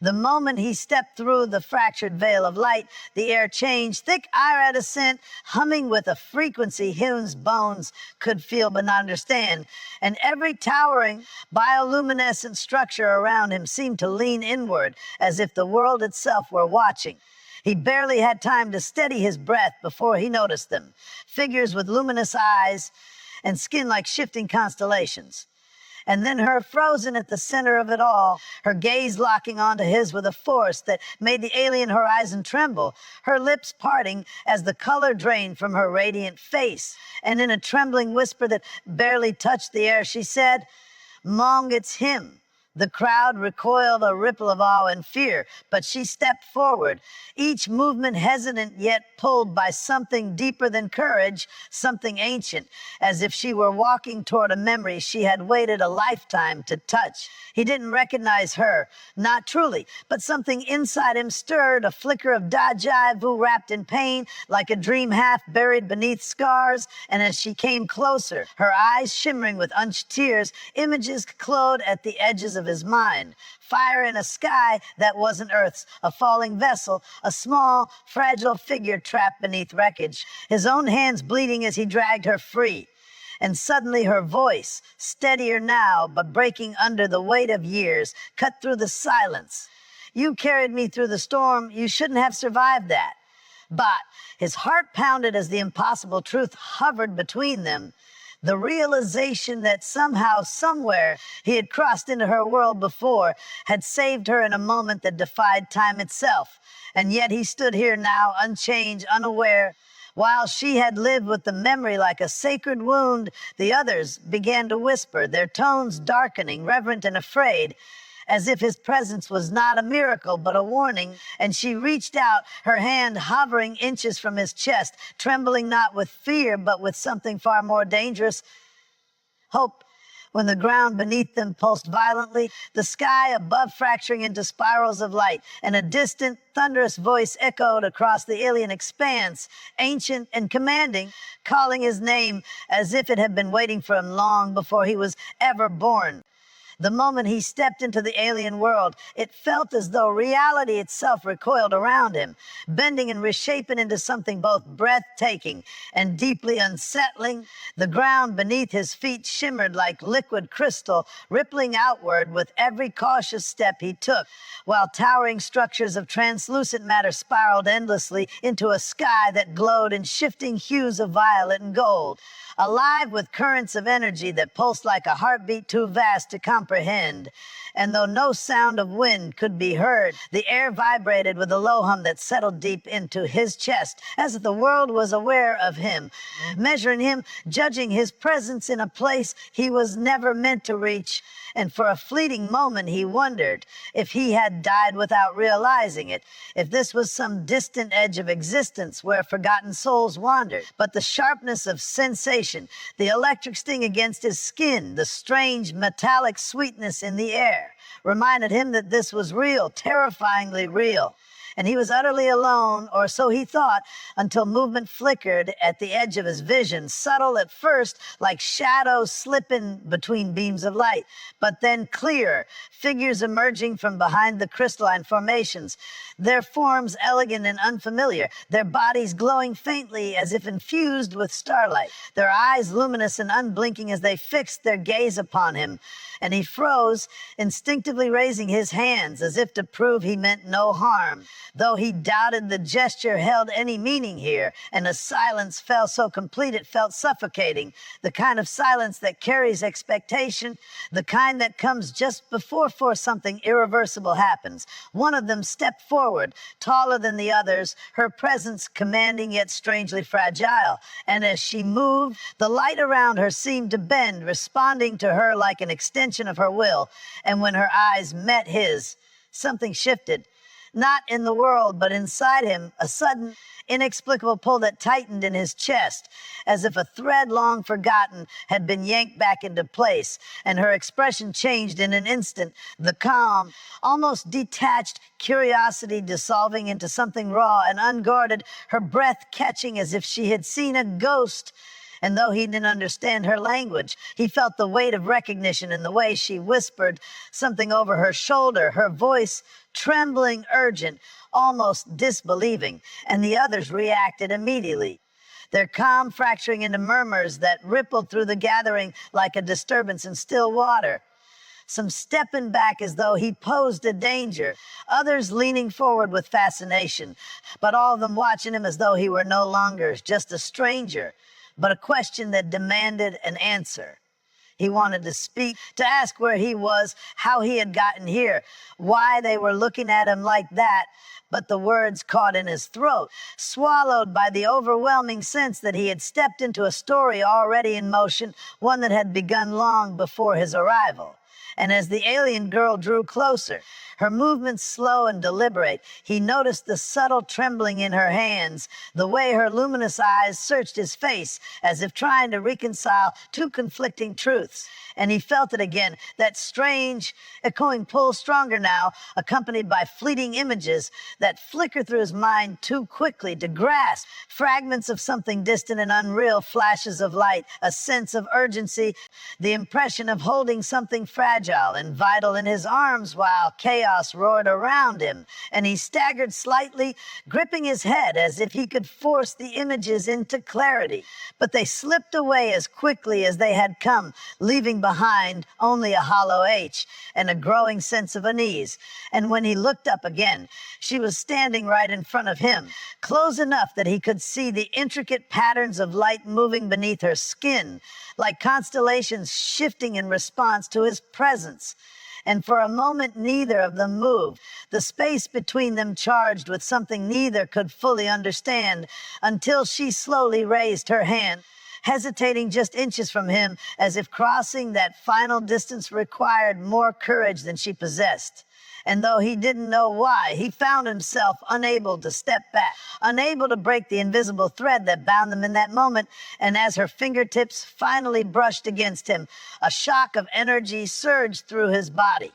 The moment he stepped through the fractured veil of light, the air changed, thick iridescent, humming with a frequency Hume's bones could feel but not understand, and every towering, bioluminescent structure around him seemed to lean inward, as if the world itself were watching. He barely had time to steady his breath before he noticed them, figures with luminous eyes and skin like shifting constellations. And then her frozen at the center of it all, her gaze locking onto his with a force that made the alien horizon tremble, her lips parting as the color drained from her radiant face. And in a trembling whisper that barely touched the air, she said, "Mong, it's him." The crowd recoiled, a ripple of awe and fear, but she stepped forward, each movement hesitant yet pulled by something deeper than courage, something ancient, as if she were walking toward a memory she had waited a lifetime to touch. He didn't recognize her, not truly, but something inside him stirred, a flicker of déjà vu wrapped in pain, like a dream half buried beneath scars. And as she came closer, her eyes shimmering with unshed tears, images glowed at the edges of his mind. Fire in a sky that wasn't Earth's, a falling vessel, a small, fragile figure trapped beneath wreckage, his own hands bleeding as he dragged her free. And suddenly her voice, steadier now, but breaking under the weight of years, cut through the silence. "You carried me through the storm. You shouldn't have survived that." But his heart pounded as the impossible truth hovered between them. The realization that somehow, somewhere, he had crossed into her world before, had saved her in a moment that defied time itself. And yet he stood here now, unchanged, unaware. While she had lived with the memory like a sacred wound, the others began to whisper, their tones darkening, reverent and afraid, as if his presence was not a miracle but a warning. And she reached out, her hand hovering inches from his chest, trembling not with fear but with something far more dangerous, hope. When the ground beneath them pulsed violently, the sky above fracturing into spirals of light, and a distant, thunderous voice echoed across the alien expanse, ancient and commanding, calling his name as if it had been waiting for him long before he was ever born. The moment he stepped into the alien world, it felt as though reality itself recoiled around him, bending and reshaping into something both breathtaking and deeply unsettling. The ground beneath his feet shimmered like liquid crystal, rippling outward with every cautious step he took, while towering structures of translucent matter spiraled endlessly into a sky that glowed in shifting hues of violet and gold, alive with currents of energy that pulsed like a heartbeat too vast to comprehend. And though no sound of wind could be heard, the air vibrated with a low hum that settled deep into his chest, as if the world was aware of him, measuring him, judging his presence in a place he was never meant to reach. And for a fleeting moment he wondered if he had died without realizing it, if this was some distant edge of existence where forgotten souls wandered. But the sharpness of sensation, the electric sting against his skin, the strange metallic sweetness in the air, reminded him that this was real, terrifyingly real. And he was utterly alone, or so he thought, until movement flickered at the edge of his vision, subtle at first, like shadows slipping between beams of light, but then clearer, figures emerging from behind the crystalline formations, their forms elegant and unfamiliar, their bodies glowing faintly as if infused with starlight, their eyes luminous and unblinking as they fixed their gaze upon him. And he froze, instinctively raising his hands as if to prove he meant no harm, though he doubted the gesture held any meaning here, and a silence fell so complete it felt suffocating, the kind of silence that carries expectation, the kind that comes just before something irreversible happens. One of them stepped forward, taller than the others, her presence commanding yet strangely fragile, and as she moved, the light around her seemed to bend, responding to her like an extension of her will. And when her eyes met his, something shifted, not in the world, but inside him, a sudden, inexplicable pull that tightened in his chest, as if a thread long forgotten had been yanked back into place, and her expression changed in an instant, the calm, almost detached curiosity dissolving into something raw and unguarded, her breath catching as if she had seen a ghost. And though he didn't understand her language, he felt the weight of recognition in the way she whispered something over her shoulder, her voice trembling, urgent, almost disbelieving, and the others reacted immediately, their calm fracturing into murmurs that rippled through the gathering like a disturbance in still water. Some stepping back as though he posed a danger, others leaning forward with fascination, but all of them watching him as though he were no longer just a stranger, but a question that demanded an answer. He wanted to speak, to ask where he was, how he had gotten here, why they were looking at him like that, but the words caught in his throat, swallowed by the overwhelming sense that he had stepped into a story already in motion, one that had begun long before his arrival. And as the alien girl drew closer, her movements slow and deliberate, he noticed the subtle trembling in her hands, the way her luminous eyes searched his face as if trying to reconcile two conflicting truths. And he felt it again, that strange, echoing pull, stronger now, accompanied by fleeting images that flicker through his mind too quickly to grasp, fragments of something distant and unreal, flashes of light, a sense of urgency, the impression of holding something fragile and vital in his arms while chaos roared around him, and he staggered slightly, gripping his head as if he could force the images into clarity. But they slipped away as quickly as they had come, leaving behind only a hollow H and a growing sense of unease. And when he looked up again, she was standing right in front of him, close enough that he could see the intricate patterns of light moving beneath her skin, like constellations shifting in response to his presence. And for a moment, neither of them moved, the space between them charged with something neither could fully understand, until she slowly raised her hand, hesitating just inches from him, as if crossing that final distance required more courage than she possessed. And though he didn't know why, he found himself unable to step back, unable to break the invisible thread that bound them in that moment. And as her fingertips finally brushed against him, a shock of energy surged through his body.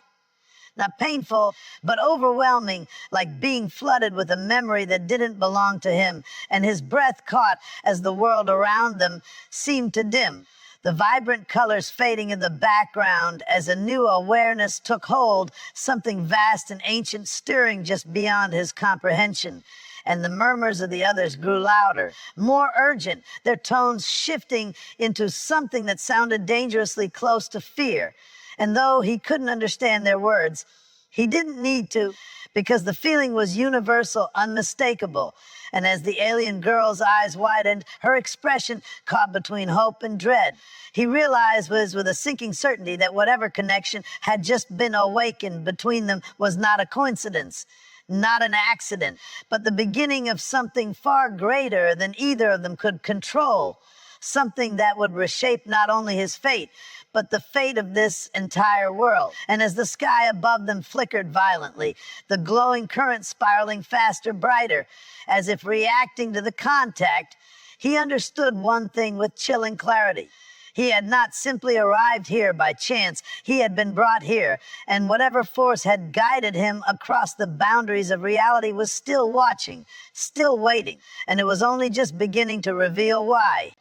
Not painful, but overwhelming, like being flooded with a memory that didn't belong to him. And his breath caught as the world around them seemed to dim, the vibrant colors fading in the background as a new awareness took hold, something vast and ancient stirring just beyond his comprehension. And the murmurs of the others grew louder, more urgent, their tones shifting into something that sounded dangerously close to fear. And though he couldn't understand their words, he didn't need to, because the feeling was universal, unmistakable. And as the alien girl's eyes widened, her expression caught between hope and dread. He realized with a sinking certainty that whatever connection had just been awakened between them was not a coincidence, not an accident, but the beginning of something far greater than either of them could control, something that would reshape not only his fate, but the fate of this entire world. And as the sky above them flickered violently, the glowing current spiraling faster, brighter, as if reacting to the contact, he understood one thing with chilling clarity. He had not simply arrived here by chance. He had been brought here, and whatever force had guided him across the boundaries of reality was still watching, still waiting, and it was only just beginning to reveal why.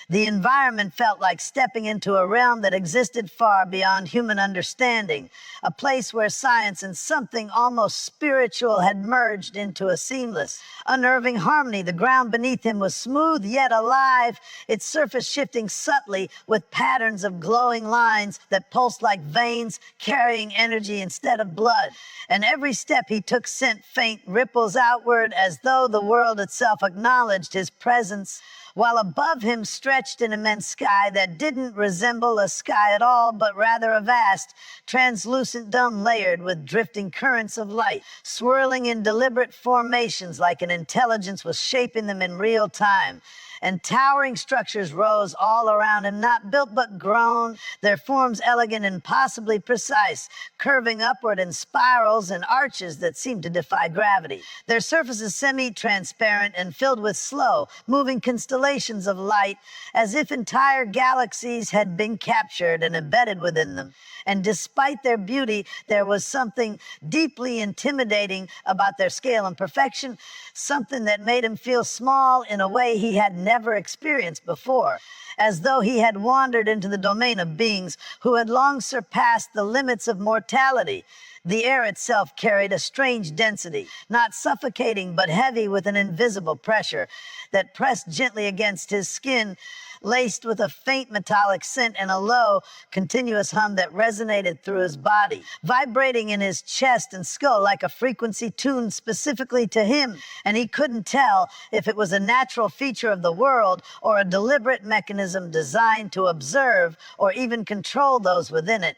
The environment felt like stepping into a realm that existed far beyond human understanding, a place where science and something almost spiritual had merged into a seamless, unnerving harmony. The ground beneath him was smooth yet alive, its surface shifting subtly with patterns of glowing lines that pulsed like veins, carrying energy instead of blood. And every step he took sent faint ripples outward, as though the world itself acknowledged his presence, while above him stretched an immense sky that didn't resemble a sky at all, but rather a vast, translucent dome layered with drifting currents of light, swirling in deliberate formations like an intelligence was shaping them in real time. And towering structures rose all around him, not built but grown, their forms elegant and possibly precise, curving upward in spirals and arches that seemed to defy gravity. Their surfaces semi-transparent and filled with slow, moving constellations constellations of light, as if entire galaxies had been captured and embedded within them. And despite their beauty, there was something deeply intimidating about their scale and perfection, something that made him feel small in a way he had never experienced before, as though he had wandered into the domain of beings who had long surpassed the limits of mortality. The air itself carried a strange density, not suffocating but heavy with an invisible pressure that pressed gently against his skin, laced with a faint metallic scent and a low, continuous hum that resonated through his body, vibrating in his chest and skull like a frequency tuned specifically to him. And he couldn't tell if it was a natural feature of the world or a deliberate mechanism designed to observe or even control those within it.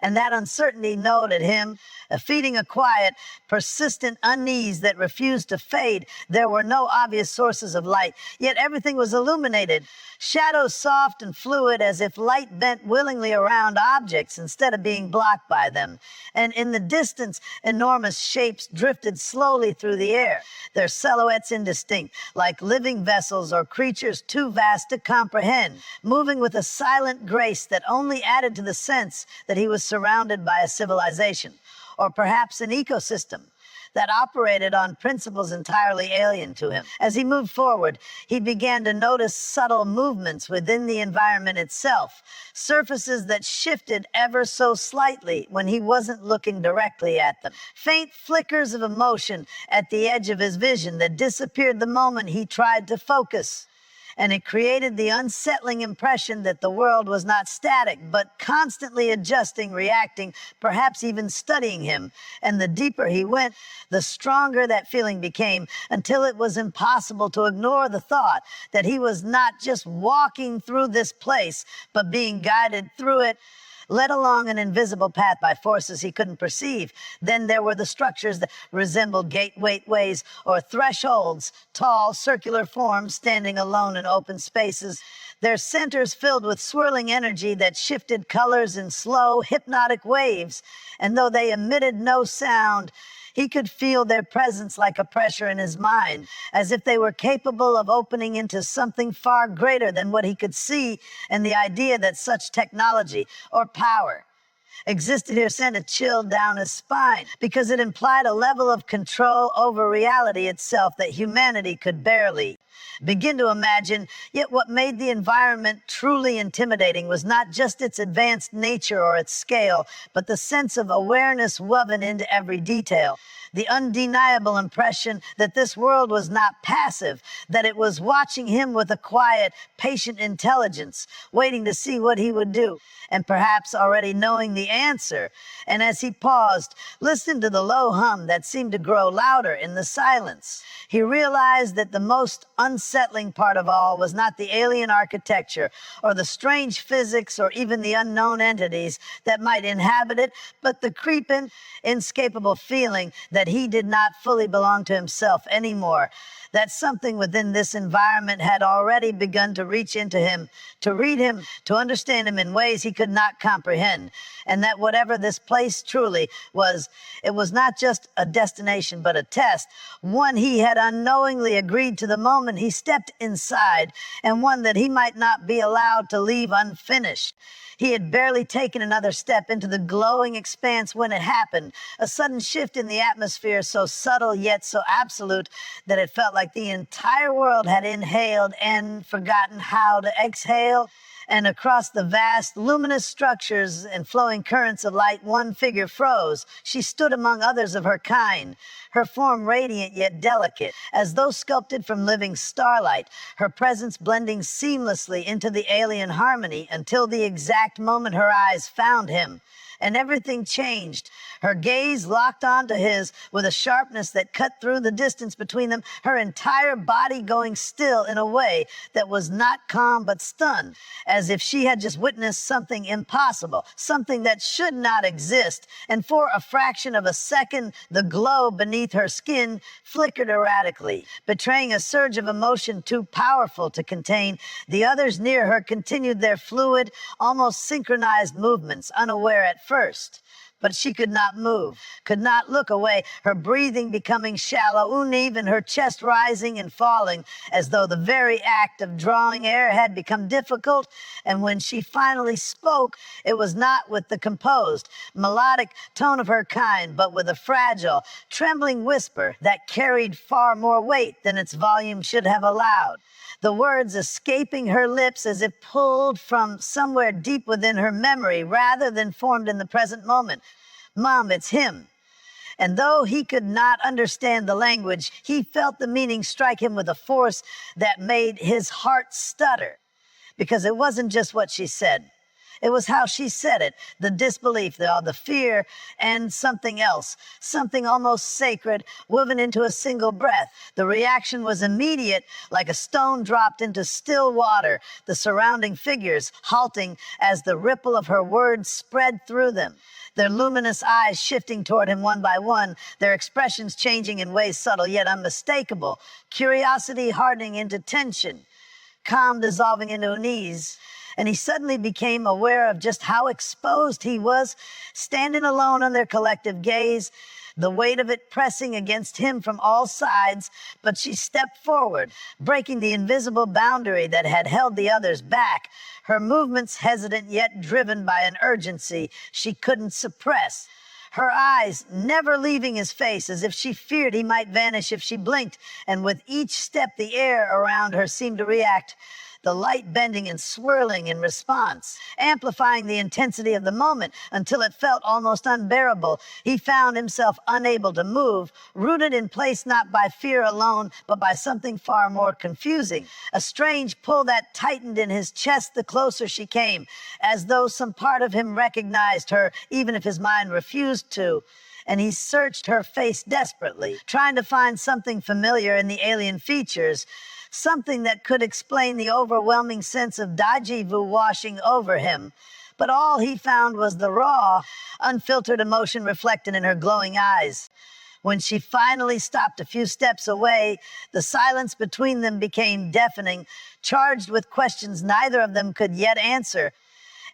And that uncertainty gnawed at him, feeding a quiet, persistent unease that refused to fade. There were no obvious sources of light, yet everything was illuminated. Shadows soft and fluid, as if light bent willingly around objects instead of being blocked by them. And in the distance, enormous shapes drifted slowly through the air, their silhouettes indistinct, like living vessels or creatures too vast to comprehend, moving with a silent grace that only added to the sense that he was surrounded by a civilization, or perhaps an ecosystem that operated on principles entirely alien to him. As he moved forward, he began to notice subtle movements within the environment itself, surfaces that shifted ever so slightly when he wasn't looking directly at them. Faint flickers of emotion at the edge of his vision that disappeared the moment he tried to focus. And it created the unsettling impression that the world was not static, but constantly adjusting, reacting, perhaps even studying him. And the deeper he went, the stronger that feeling became, until it was impossible to ignore the thought that he was not just walking through this place, but being guided through it, led along an invisible path by forces he couldn't perceive. Then there were the structures that resembled gateways or thresholds, tall, circular forms standing alone in open spaces, their centers filled with swirling energy that shifted colors in slow, hypnotic waves. And though they emitted no sound, he could feel their presence like a pressure in his mind, as if they were capable of opening into something far greater than what he could see, and the idea that such technology or power existed here sent a chill down his spine, because it implied a level of control over reality itself that humanity could barely begin to imagine. Yet what made the environment truly intimidating was not just its advanced nature or its scale, but the sense of awareness woven into every detail. The undeniable impression that this world was not passive, that it was watching him with a quiet, patient intelligence, waiting to see what he would do, and perhaps already knowing the answer. And as he paused, listened to the low hum that seemed to grow louder in the silence, he realized that the most unsettling part of all was not the alien architecture or the strange physics or even the unknown entities that might inhabit it, but the creeping, inescapable feeling that he did not fully belong to himself anymore, that something within this environment had already begun to reach into him, to read him, to understand him in ways he could not comprehend, and that whatever this place truly was, it was not just a destination but a test, one he had unknowingly agreed to the moment he stepped inside, and one that he might not be allowed to leave unfinished. He had barely taken another step into the glowing expanse when it happened, a sudden shift in the atmosphere so subtle yet so absolute that it felt like the entire world had inhaled and forgotten how to exhale. And across the vast, luminous structures and flowing currents of light, one figure froze. She stood among others of her kind, her form radiant yet delicate, as though sculpted from living starlight, her presence blending seamlessly into the alien harmony until the exact moment her eyes found him. And everything changed. Her gaze locked onto his with a sharpness that cut through the distance between them, her entire body going still in a way that was not calm but stunned, as if she had just witnessed something impossible, something that should not exist. And for a fraction of a second, the glow beneath her skin flickered erratically, betraying a surge of emotion too powerful to contain. The others near her continued their fluid, almost synchronized movements, unaware at first, but she could not move, could not look away, her breathing becoming shallow, uneven, her chest rising and falling, as though the very act of drawing air had become difficult. And when she finally spoke, it was not with the composed, melodic tone of her kind, but with a fragile, trembling whisper that carried far more weight than its volume should have allowed. The words escaping her lips as if pulled from somewhere deep within her memory rather than formed in the present moment. "Mom, it's him." And though he could not understand the language, he felt the meaning strike him with a force that made his heart stutter. Because it wasn't just what she said. It was how she said it, the disbelief, the fear, and something else, something almost sacred, woven into a single breath. The reaction was immediate, like a stone dropped into still water, the surrounding figures halting as the ripple of her words spread through them. Their luminous eyes shifting toward him one by one, their expressions changing in ways subtle yet unmistakable, curiosity hardening into tension, calm dissolving into unease. And he suddenly became aware of just how exposed he was, standing alone on their collective gaze, the weight of it pressing against him from all sides. But she stepped forward, breaking the invisible boundary that had held the others back, her movements hesitant yet driven by an urgency she couldn't suppress. Her eyes never leaving his face, as if she feared he might vanish if she blinked, and with each step the air around her seemed to react, the light bending and swirling in response, amplifying the intensity of the moment until it felt almost unbearable. He found himself unable to move, rooted in place not by fear alone, but by something far more confusing, a strange pull that tightened in his chest the closer she came, as though some part of him recognized her, even if his mind refused to. And he searched her face desperately, trying to find something familiar in the alien features, something that could explain the overwhelming sense of déjà vu washing over him. But all he found was the raw, unfiltered emotion reflected in her glowing eyes. When she finally stopped a few steps away, the silence between them became deafening, charged with questions neither of them could yet answer.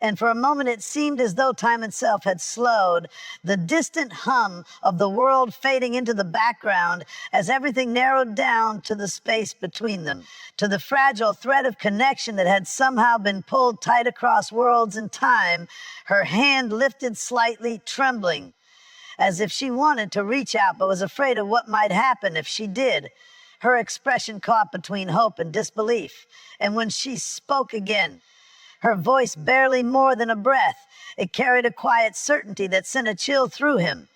And for a moment it seemed as though time itself had slowed, the distant hum of the world fading into the background as everything narrowed down to the space between them, to the fragile thread of connection that had somehow been pulled tight across worlds and time. Her hand lifted slightly, trembling, as if she wanted to reach out but was afraid of what might happen if she did. Her expression caught between hope and disbelief. And when she spoke again, her voice barely more than a breath, it carried a quiet certainty that sent a chill through him.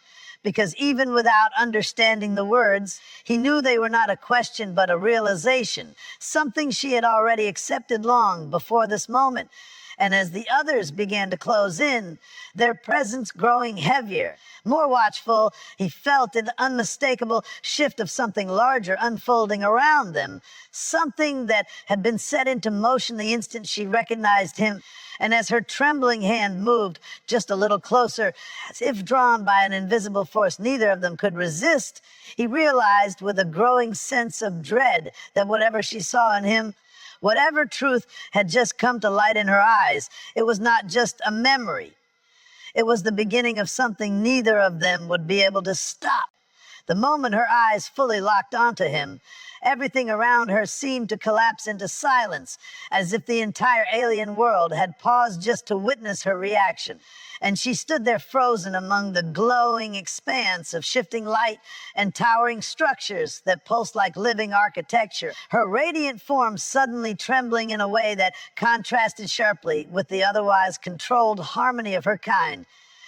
Because even without understanding the words, he knew they were not a question but a realization, something she had already accepted long before this moment. And as the others began to close in, their presence growing heavier, more watchful, he felt an unmistakable shift of something larger unfolding around them, something that had been set into motion the instant she recognized him. And as her trembling hand moved just a little closer, as if drawn by an invisible force neither of them could resist, he realized with a growing sense of dread that whatever she saw in him, whatever truth had just come to light in her eyes, it was not just a memory. It was the beginning of something neither of them would be able to stop. The moment her eyes fully locked onto him, everything around her seemed to collapse into silence, as if the entire alien world had paused just to witness her reaction. And she stood there frozen among the glowing expanse of shifting light and towering structures that pulsed like living architecture, her radiant form suddenly trembling in a way that contrasted sharply with the otherwise controlled harmony of her kind.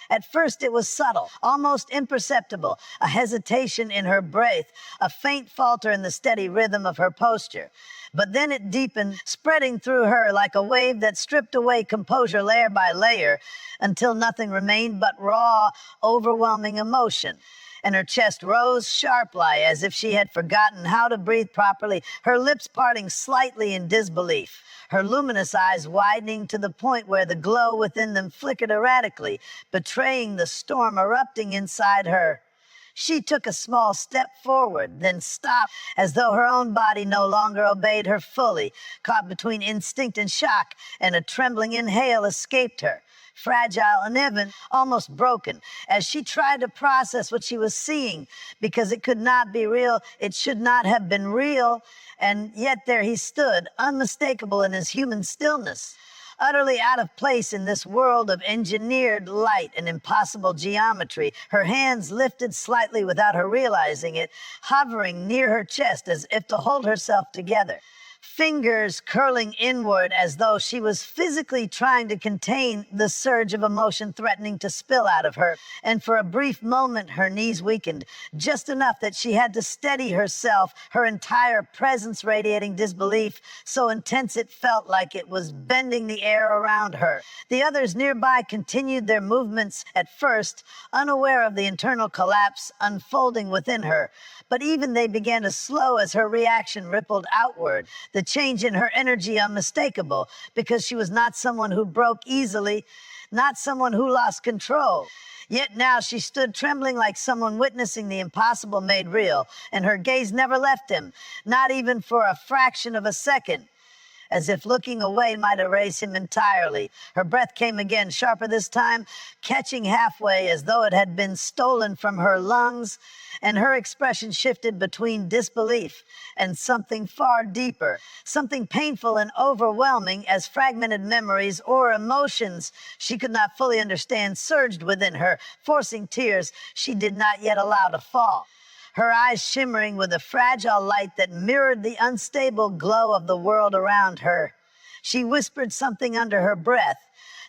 At first it was subtle, almost imperceptible, a hesitation in her breath, a faint falter in the steady rhythm of her posture. But then it deepened, spreading through her like a wave that stripped away composure layer by layer until nothing remained but raw, overwhelming emotion. And her chest rose sharply as if she had forgotten how to breathe properly, her lips parting slightly in disbelief, her luminous eyes widening to the point where the glow within them flickered erratically, betraying the storm erupting inside her. She took a small step forward, then stopped, as though her own body no longer obeyed her fully, caught between instinct and shock, and a trembling inhale escaped her. fragile, uneven, almost broken, as she tried to process what she was seeing, because it could not be real, it should not have been real, and yet there he stood, unmistakable in his human stillness, utterly out of place in this world of engineered light and impossible geometry, her hands lifted slightly without her realizing it, hovering near her chest as if to hold herself together, fingers curling inward as though she was physically trying to contain the surge of emotion threatening to spill out of her. And for a brief moment, her knees weakened, just enough that she had to steady herself, her entire presence radiating disbelief, so intense it felt like it was bending the air around her. The others nearby continued their movements at first, unaware of the internal collapse unfolding within her. But even they began to slow as her reaction rippled outward, the change in her energy unmistakable, because she was not someone who broke easily, not someone who lost control. Yet now she stood trembling like someone witnessing the impossible made real, and her gaze never left him, not even for a fraction of a second, as if looking away might erase him entirely. Her breath came again, sharper this time, catching halfway as though it had been stolen from her lungs, and her expression shifted between disbelief and something far deeper, something painful and overwhelming, as fragmented memories or emotions she could not fully understand surged within her, forcing tears she did not yet allow to fall, her eyes shimmering with a fragile light that mirrored the unstable glow of the world around her. She whispered something under her breath,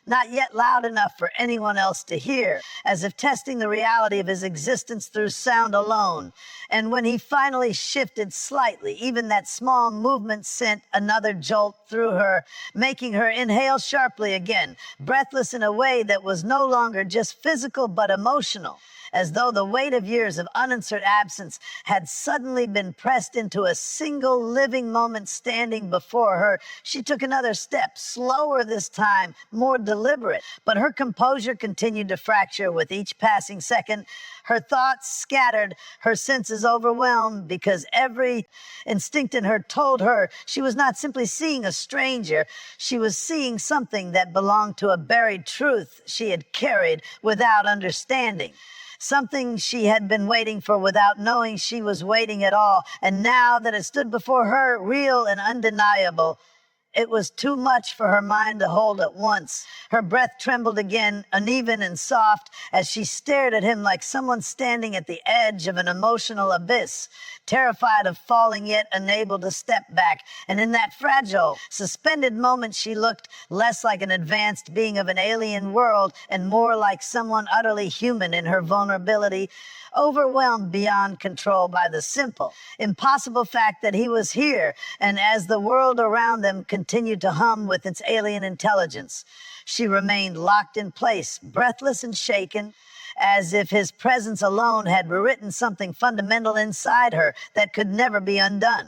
not yet loud enough for anyone else to hear, as if testing the reality of his existence through sound alone. And when he finally shifted slightly, even that small movement sent another jolt through her, making her inhale sharply again, breathless in a way that was no longer just physical but emotional, as though the weight of years of unanswered absence had suddenly been pressed into a single living moment standing before her. She took another step, slower this time, more deliberate, but her composure continued to fracture with each passing second. Her thoughts scattered, her senses overwhelmed, because every instinct in her told her she was not simply seeing a stranger, she was seeing something that belonged to a buried truth she had carried without understanding. Something she had been waiting for without knowing she was waiting at all. And now that it stood before her, real and undeniable, it was too much for her mind to hold at once. Her breath trembled again, uneven and soft, as she stared at him like someone standing at the edge of an emotional abyss, terrified of falling yet unable to step back. And in that fragile, suspended moment, she looked less like an advanced being of an alien world and more like someone utterly human in her vulnerability, overwhelmed beyond control by the simple, impossible fact that he was here. And as the world around them continued to hum with its alien intelligence, she remained locked in place, breathless and shaken, as if his presence alone had rewritten something fundamental inside her that could never be undone.